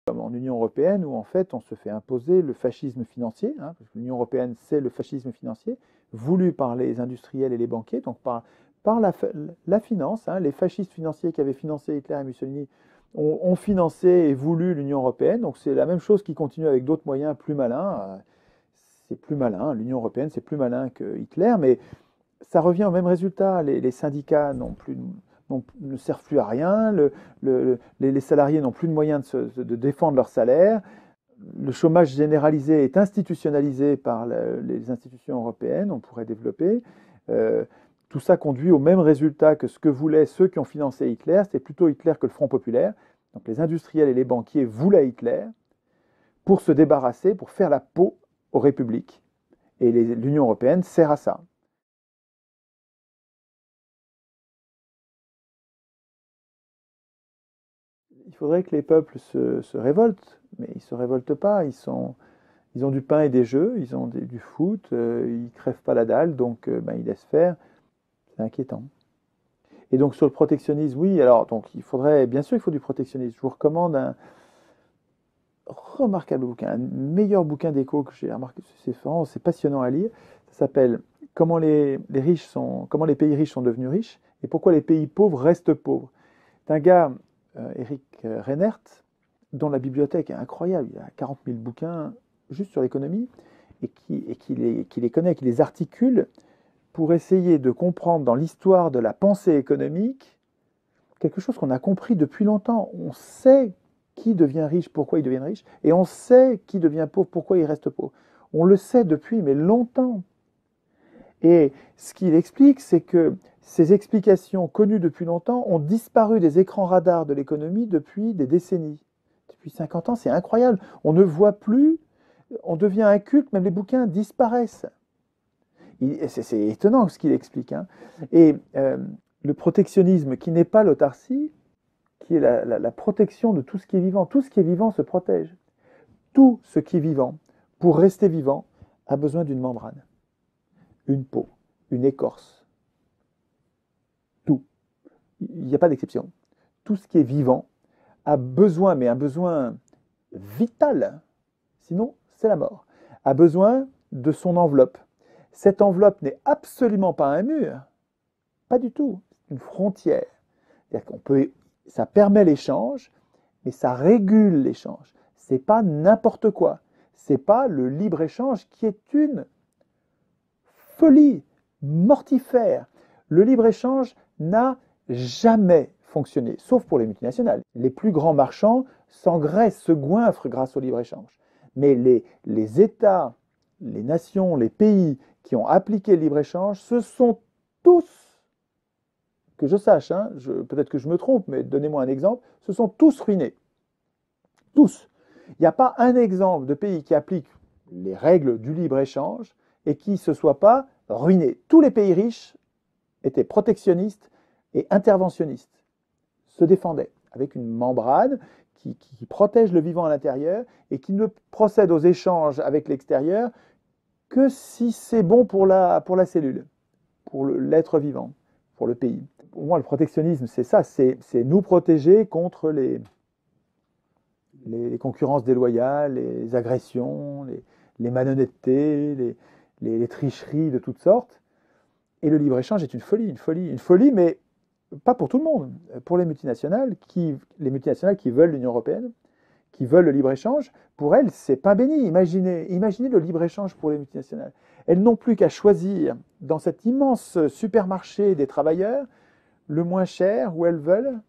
Comme en Union européenne, où en fait on se fait imposer le fascisme financier, hein, parce que l'Union européenne c'est le fascisme financier, voulu par les industriels et les banquiers, donc par la finance, hein, les fascistes financiers qui avaient financé Hitler et Mussolini ont financé et voulu l'Union européenne, donc c'est la même chose qui continue avec d'autres moyens plus malins. C'est plus malin, l'Union européenne c'est plus malin que Hitler, mais ça revient au même résultat. Les syndicats ne servent plus à rien, les salariés n'ont plus de moyens de défendre leur salaire, le chômage généralisé est institutionnalisé par les institutions européennes, on pourrait développer. Euh, tout ça conduit au même résultat que ce que voulaient ceux qui ont financé Hitler, c'était plutôt Hitler que le Front populaire. Donc les industriels et les banquiers voulaient Hitler pour se débarrasser, pour faire la peau aux républiques. Et l'Union européenne sert à ça. Il faudrait que les peuples se révoltent, mais ils ne se révoltent pas. Ils ont du pain et des jeux, ils ont du foot, ils ne crèvent pas la dalle, donc ben, ils laissent faire. C'est inquiétant. Et donc sur le protectionnisme, oui, alors donc il faudrait, bien sûr, il faut du protectionnisme. Je vous recommande un remarquable bouquin, un meilleur bouquin d'éco que j'ai remarqué. C'est passionnant à lire. Ça s'appelle Comment comment les pays riches sont devenus riches et pourquoi les pays pauvres restent pauvres. C'est un gars, Eric Reinert, dont la bibliothèque est incroyable. Il a 40 000 bouquins juste sur l'économie et qui les connaît, qui les articule pour essayer de comprendre dans l'histoire de la pensée économique quelque chose qu'on a compris depuis longtemps. On sait qui devient riche, pourquoi il devient riche, et on sait qui devient pauvre, pourquoi il reste pauvre. On le sait depuis, mais longtemps. Et ce qu'il explique, c'est que ces explications connues depuis longtemps ont disparu des écrans radars de l'économie depuis des décennies. Depuis 50 ans, c'est incroyable. On ne voit plus, on devient inculte, même les bouquins disparaissent. C'est étonnant ce qu'il explique. Hein. Et le protectionnisme, qui n'est pas l'autarcie, qui est la protection de tout ce qui est vivant. Tout ce qui est vivant se protège. Tout ce qui est vivant, pour rester vivant, a besoin d'une membrane, une peau, une écorce. Tout. Il n'y a pas d'exception. Tout ce qui est vivant a besoin, mais un besoin vital, sinon c'est la mort, a besoin de son enveloppe. Cette enveloppe n'est absolument pas un mur, pas du tout, c'est une frontière. Ça permet l'échange, mais ça régule l'échange. C'est pas n'importe quoi. C'est pas le libre-échange qui est une folie mortifère. Le libre-échange n'a jamais fonctionné, sauf pour les multinationales. Les plus grands marchands s'engraissent, se goinfrent grâce au libre-échange. Mais les États, les nations, les pays qui ont appliqué le libre-échange, ce sont tous, que je sache, hein, peut-être que je me trompe, mais donnez-moi un exemple, se sont tous ruinés. Tous. Il n'y a pas un exemple de pays qui applique les règles du libre-échange et qui ne se soit pas ruiné. Tous les pays riches étaient protectionnistes et interventionnistes, se défendaient avec une membrane qui protège le vivant à l'intérieur et qui ne procède aux échanges avec l'extérieur que si c'est bon pour la cellule, pour l'être vivant, pour le pays. Pour moi, le protectionnisme, c'est ça, c'est nous protéger contre les concurrences déloyales, les agressions, les malhonnêtetés, les tricheries de toutes sortes. Et le libre-échange est une folie, mais pas pour tout le monde. Pour les multinationales qui veulent l'Union européenne, qui veulent le libre-échange, pour elles, c'est pain béni. Imaginez le libre-échange pour les multinationales. Elles n'ont plus qu'à choisir dans cet immense supermarché des travailleurs le moins cher où elles veulent